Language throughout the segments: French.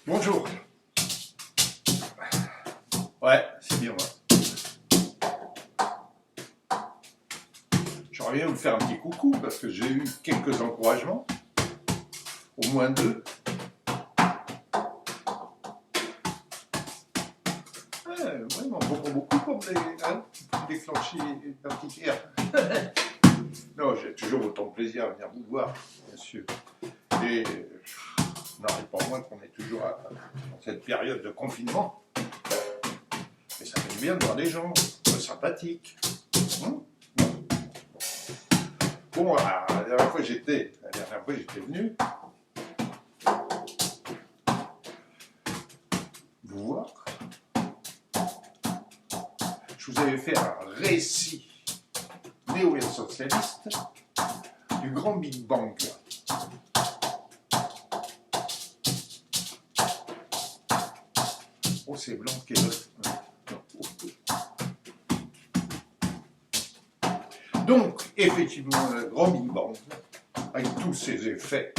Bonjour. Ouais, c'est bien moi. J'aurais bien vous faire un petit coucou parce que j'ai eu quelques encouragements, au moins deux. Ouais, vraiment, beaucoup pour me déclencher un petit air. Non, j'ai toujours autant de plaisir à venir vous voir, bien sûr. Et n'arrive pas moins qu'on est toujours dans cette période de confinement. Mais ça fait du bien de voir des gens sympathiques. Bon, la dernière fois j'étais venu vous voir. Je vous avais fait un récit néo-socialiste du grand Big Bang. Oh, c'est blanc qui est là. Donc, effectivement, le grand Big Bang, avec tous ses effets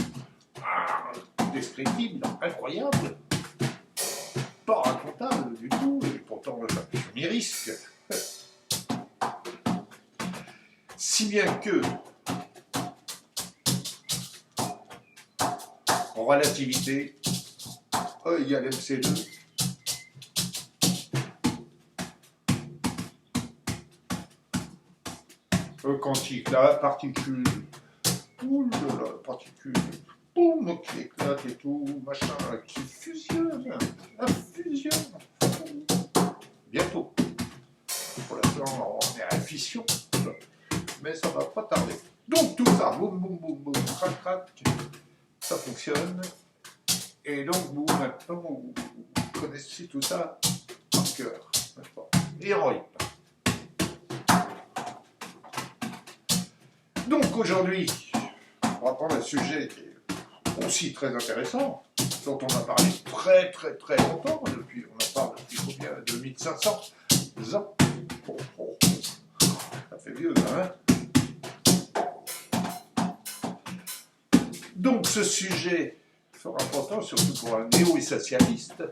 indescriptibles, incroyables, pas racontables du tout, et pourtant je m'y risque. Si bien que, en relativité, E égale MC2, quantique, la particule, oulala, particule, boum, qui éclate et tout, machin, qui fusionne, la fusion, bientôt. Pour l'instant, on est à la fission, mais ça va pas tarder. Donc tout ça, boum, boum, boum, boum, crac, crac, ça fonctionne. Et donc vous, maintenant, vous connaissez tout ça par cœur, n'est-ce pas? Héroïque. Donc aujourd'hui, on va prendre un sujet qui est aussi très intéressant, dont on a parlé très longtemps, depuis, on en parle depuis combien? 2500 ans. Ça fait vieux, hein? Donc ce sujet fort important, surtout pour un néo-socialiste,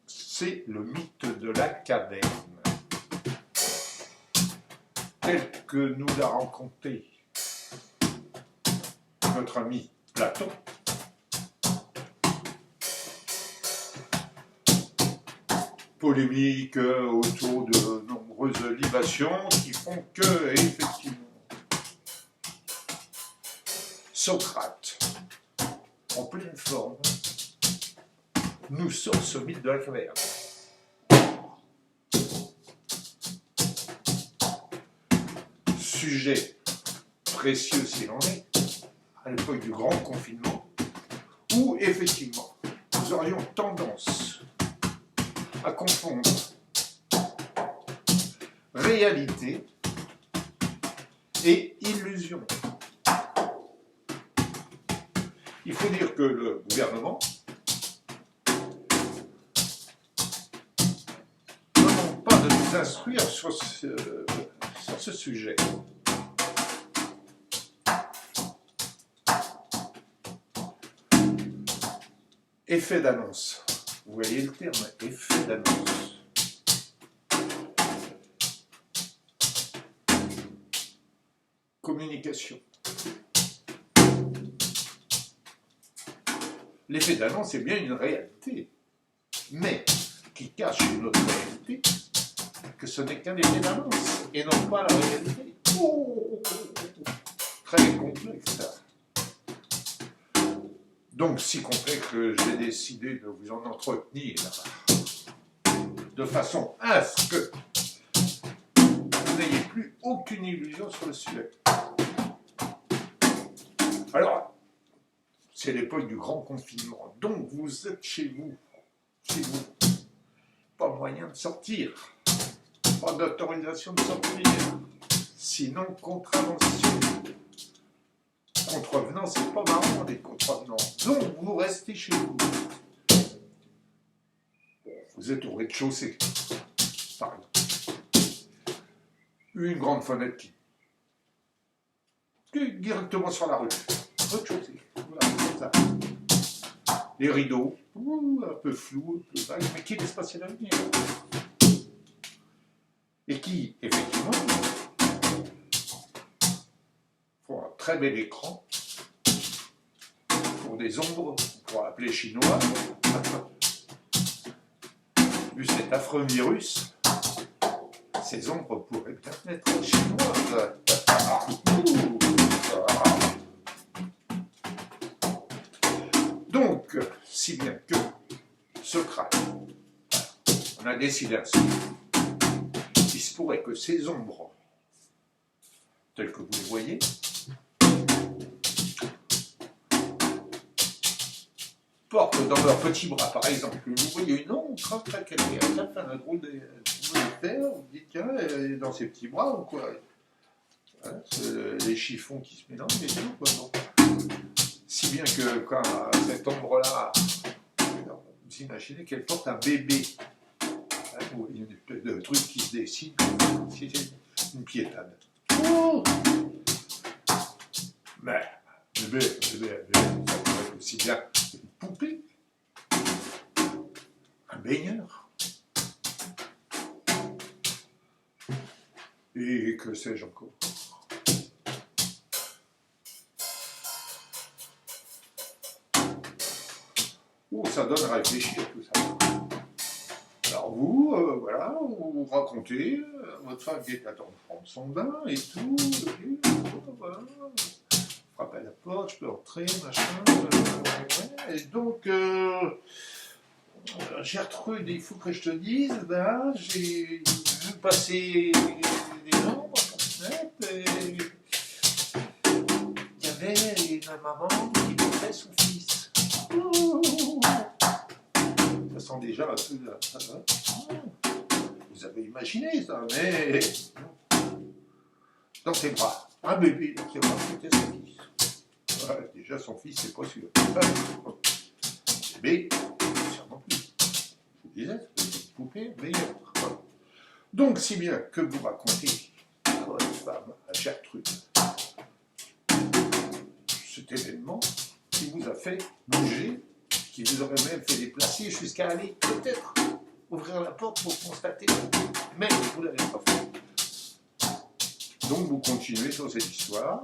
c'est le mythe de la caverne. Tel que nous l'a raconté notre ami Platon, polémique autour de nombreuses libations qui font que, effectivement, Socrate, en pleine forme, nous sort ce mythe de la caverne. Sujet précieux s'il en est, à l'époque du grand confinement, où effectivement nous aurions tendance à confondre réalité et illusion. Il faut dire que le gouvernement ne demande pas de nous instruire sur ce sujet. Effet d'annonce. Vous voyez le terme, effet d'annonce. Communication. L'effet d'annonce est bien une réalité, mais qui cache une autre réalité, que ce n'est qu'un effet d'annonce, et non pas la réalité. Très complexe. Donc, si complexe que j'ai décidé de vous en entretenir, de façon à ce que vous n'ayez plus aucune illusion sur le sujet. Alors, c'est l'époque du grand confinement, donc vous êtes chez vous, pas moyen de sortir, pas d'autorisation de sortir, sinon contravention. Contrevenants, c'est pas marrant des contrevenants, donc vous restez chez vous. Vous êtes au rez-de-chaussée, par exemple. Une grande fenêtre qui est directement sur la rue. Rez-de-chaussée, voilà, comme ça. les rideaux, un peu flous, un peu vagues, mais qui laissent passer la lumière. Et qui, effectivement, font un très bel écran pour des ombres, on pourra appeler chinois, vu cet affreux virus, ces ombres pourraient peut-être être chinoises. Donc, si bien que Socrate, on a décidé ainsi, il se pourrait que ces ombres, telles que vous les voyez, portent dans leurs petits bras, par exemple, vous voyez une ombre, très calée, ça fait un drôle de terre, vous dites, tiens, elle est dans ses petits bras ou quoi? Voilà, les chiffons qui se mélangent et tout, quoi. Donc, si bien que quand cette ombre-là, vous imaginez qu'elle porte un bébé. Vous voyez une espèce de truc qui se dessine, si c'est une piétade. Oh, mais, bébé, ça pourrait être aussi bien une poupée, un baigneur. Et que sais-je encore? Oh, ça donne à réfléchir tout ça. Alors vous, voilà, vous racontez, votre femme qui est à temps de prendre son bain et tout, voilà, frappe à la porte, je peux entrer, machin, ouais. Et donc, Gertrude, il faut que je te dise, là, j'ai vu passer des gens dans la fenêtre et il y avait une maman qui portait son fils. Ça sent déjà un peu vous avez imaginé ça, mais dans ses bras, un bébé dans ses bras, c'était son fils. Ouais, déjà son fils, c'est pas sûr. Bébé, sûrement plus. Je vous disais, c'était une poupée meilleure. Donc, si bien que vous racontez à votre femme, à Gertrude, cet événement qui vous a fait bouger, qui vous aurait même fait déplacer jusqu'à aller peut-être ouvrir la porte pour constater, mais vous ne l'avez pas fait. Donc vous continuez sur cette histoire,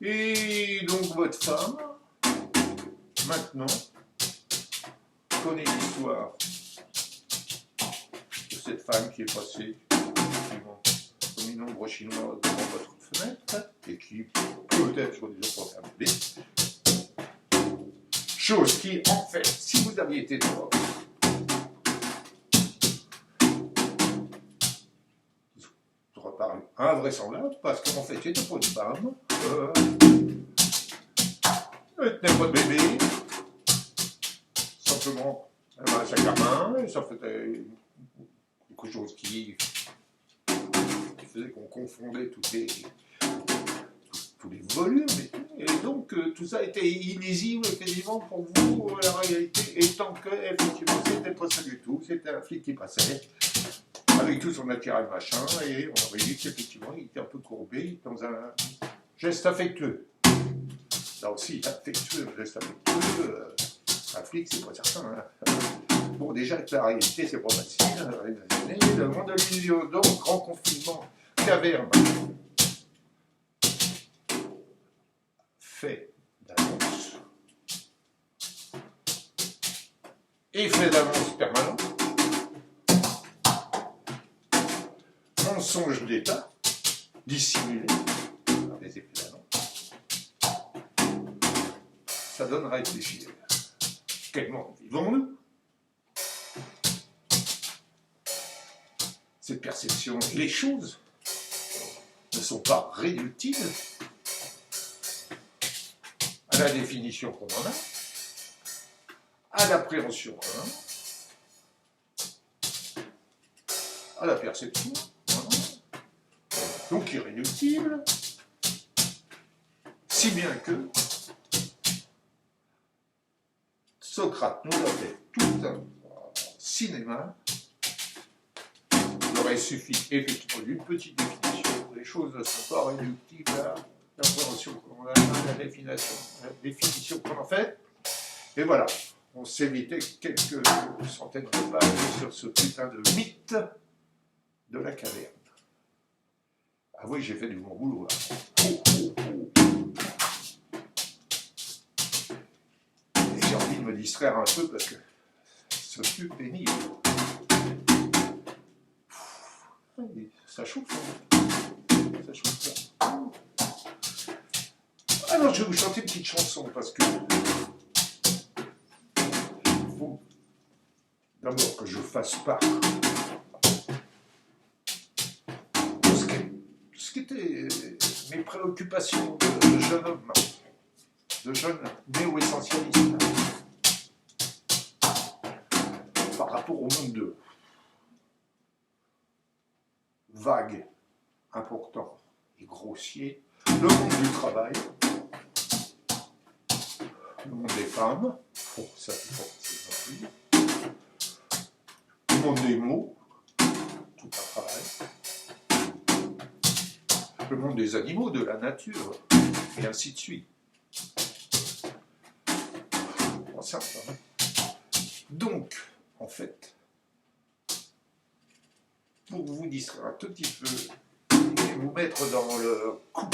et donc votre femme, maintenant, connaît l'histoire de cette femme qui est passée comme une ombre chinoise devant votre fenêtre, et qui peut-être sur des autres bébé. Chose qui, en fait, si vous aviez été dehors, ça aurait paru invraisemblable, parce qu'en fait, c'était pas une femme, elle tenait pas de bébé, simplement, elle avait un sac à main, et ça faisait quelque chose qui faisait qu'on confondait tous les volumes et donc tout ça était illisible quasiment pour vous, la réalité étant que effectivement c'était pas ça du tout, c'était un flic qui passait avec tout son attirail machin et on aurait dit qu'effectivement il était un peu courbé dans un geste affectueux. Là aussi affectueux, un geste affectueux, un flic c'est pas certain. Hein. Bon déjà que la réalité c'est pas facile, le monde de l'illusion, donc grand confinement, caverne. Fait d'annonce, effet d'annonce permanent, mensonge d'État, dissimulé par des effets d'annonce, ça donne à réfléchir. Quel monde vivons-nous? Cette perception, les choses ne sont pas réductibles à la définition qu'on en a, à l'appréhension qu'on en a, à la perception qu'on en a, donc irréductible, si bien que Socrate nous a fait tout un cinéma. Il aurait suffi effectivement d'une petite définition. Les choses ne sont pas réductibles à l'appréhension qu'on en a, à la définition qu'on en fait. Et voilà, on s'évitait quelques centaines de pages sur ce putain de mythe de la caverne. Ah oui, j'ai fait du bon boulot là. Et j'ai envie de me distraire un peu parce que c'est plus pénible. Ça chauffe. Ça chauffe. Alors je vais vous chanter une petite chanson parce que il faut d'abord que je fasse part de ce qui était mes préoccupations de jeune homme, de jeune néo-essentialiste par rapport au monde vague, important et grossier, le monde du travail, le monde des femmes, bon, ça c'est le monde des mots, tout un travail, le monde des animaux, de la nature, et ainsi de suite. Bon, certain. Donc, en fait, pour vous distraire un tout petit peu et vous mettre dans le coup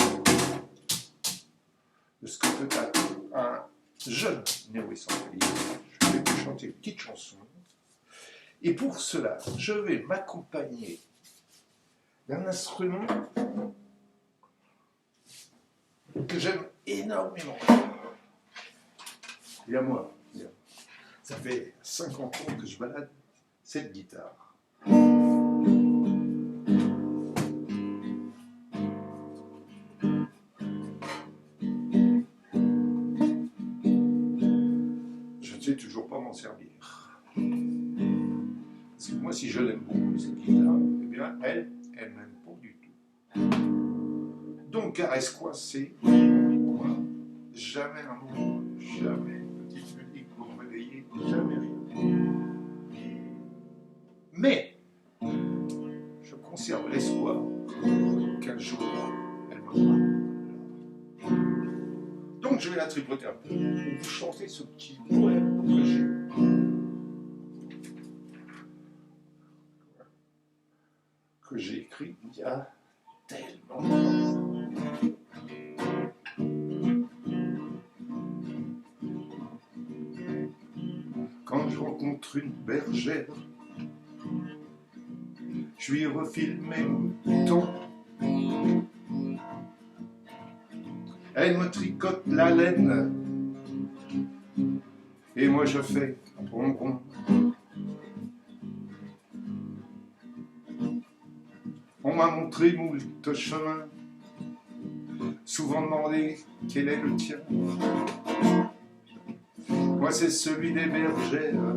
de ce que peut être un jeune néo-essentialiste, je vais vous chanter une petite chanson. Et pour cela, je vais m'accompagner d'un instrument que j'aime énormément. Et à moi, ça fait 50 ans que je balade cette guitare. Je ne sais toujours pas m'en servir. Parce que moi, si je l'aime beaucoup, cette guitare, eh bien, elle m'aime pas du tout. Donc, caresse coincée, moi, jamais un mot, jamais une petite musique pour me réveiller, jamais rien. Mais, je conserve l'espoir qu'un jour, elle me parle. Donc, je vais la tripoter un peu pour vous chanter ce petit poème que j'ai écrit il y a tellement de temps. Quand je rencontre une bergère, je lui refile mes moutons. Elle me tricote la laine et moi je fais ronron. On m'a montré moult chemins, souvent demandé quel est le tien. Moi c'est celui des bergères,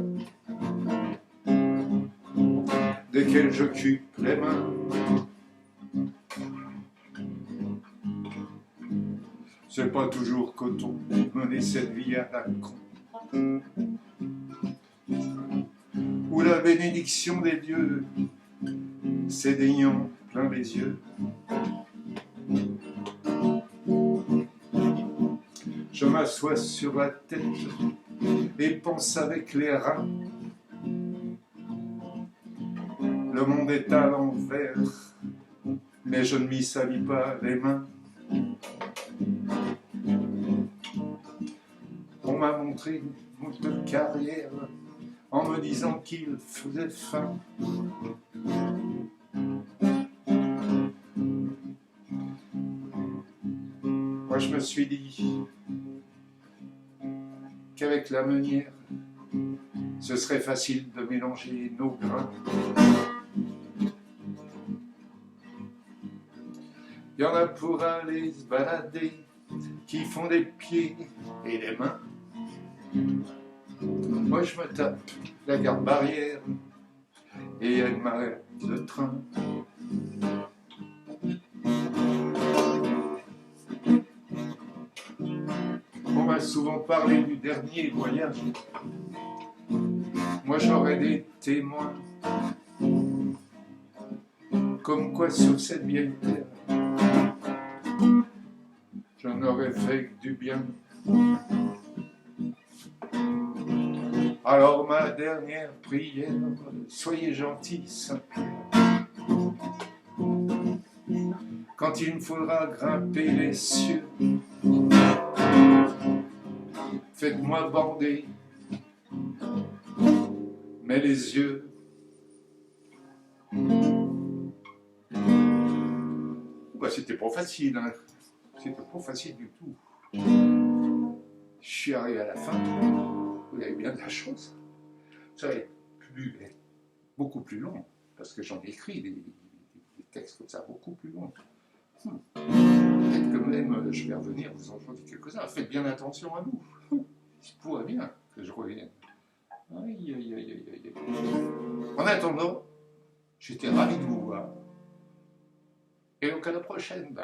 desquelles j'occupe les mains. C'est pas toujours coton, mener cette vie à la con. Où la bénédiction des dieux, c'est d'ayant plein les yeux. Je m'assois sur la tête et pense avec les reins. Le monde est à l'envers, mais je ne m'y salis pas les mains. On m'a montré moult carrières en me disant qu'il faisait faim. Moi je me suis dit qu'avec la meunière, ce serait facile de mélanger nos grains. Il y en a pour aller se balader, qui font des pieds et des mains. Moi je me tape la garde barrière et elle m'arrête le train. On m'a souvent parlé du dernier voyage. Moi j'aurais des témoins, comme quoi sur cette vieille terre je n'aurais fait que du bien. Alors ma dernière prière, soyez gentils, Saint-Pierre. Quand il me faudra grimper les cieux, faites-moi bander, mais les yeux. Bah, c'était pas facile, hein. C'était pas facile du tout. Je suis arrivé à la fin, vous avez bien de la chance. Ça va être beaucoup plus long, parce que j'en ai écrit des textes comme ça, beaucoup plus longs. Peut-être que même je vais revenir vous en chanter quelques-uns. Faites bien attention à nous. Il pourrait bien que je revienne. Aïe, aïe, aïe, aïe, aïe. En attendant, j'étais ravi de vous voir. Et donc à la prochaine.